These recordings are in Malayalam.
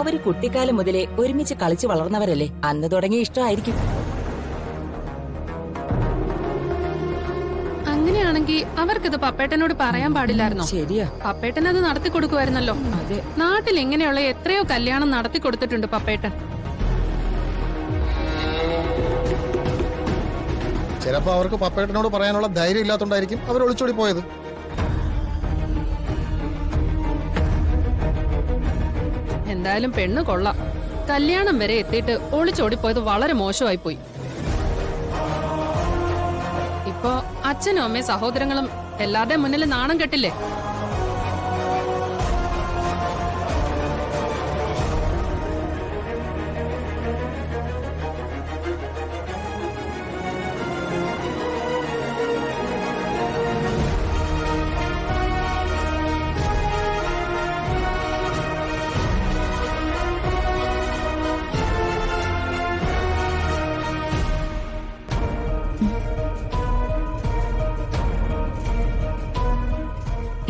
അവര് കുട്ടിക്കാലം മുതലേ ഒരുമിച്ച് കളിച്ചു വളർന്നവരല്ലേ, അന്ന് തുടങ്ങിയ ഇഷ്ടമായിരിക്കും. അങ്ങനെയാണെങ്കിൽ അവർക്കിത് പപ്പേട്ടനോട് പറയാൻ പാടില്ലായിരുന്നോ? ശരിയാ, പപ്പേട്ടൻ അത് നടത്തി കൊടുക്കുമായിരുന്നല്ലോ. അതെ. നാട്ടിൽ ഇങ്ങനെയുള്ള എത്രയോ കല്യാണം നടത്തി കൊടുത്തിട്ടുണ്ട് പപ്പേട്ടൻ. ചിലപ്പോ അവർക്ക് പപ്പേട്ടനോട് പറയാനുള്ള ധൈര്യം ഇല്ലാത്തോണ്ടായിരിക്കും അവർ ഒളിച്ചോടി പോയത്. എന്തായാലും പെണ്ണ് കൊള്ളാം. കല്യാണം വരെ എത്തിയിട്ട് ഒളിച്ചോടിപ്പോയത് വളരെ മോശമായി പോയി. ഇപ്പോ അച്ഛനും അമ്മയും സഹോദരങ്ങളും എല്ലാവരുടെയും മുന്നിൽ നാണം കെട്ടില്ലേ?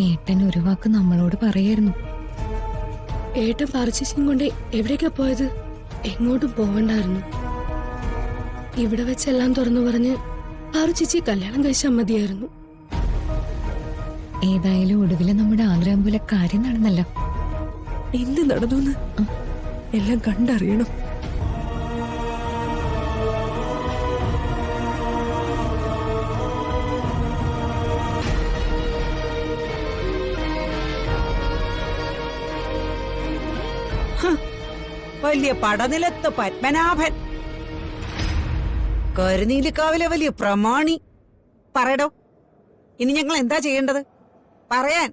ഏട്ടൻ ഒരു വാക്ക് നമ്മളോട് പറയായിരുന്നു. ഏട്ടൻ പറിച്ചും കൊണ്ട് എവിടേക്കാ പോയത്? എങ്ങോട്ടും പോവണ്ടായിരുന്നു. ഇവിടെ വെച്ചെല്ലാം തുറന്നു പറഞ്ഞ് പറിച്ചി കല്യാണം കഴിച്ചാൽ മതിയായിരുന്നു. ഏതായാലും ഒടുവില് നമ്മുടെ ആഗ്രഹം പോലെ കാര്യം നടന്നല്ലോ. എന്ത് നടന്നു എല്ലാം കണ്ടറിയണം. വലിയ പടനിലത്ത് പത്മനാഭൻ, കരുനീലിക്കാവിലെ വലിയ പ്രമാണി. പറയടോ, ഇനി ഞങ്ങൾ എന്താ ചെയ്യേണ്ടത്? പറയാൻ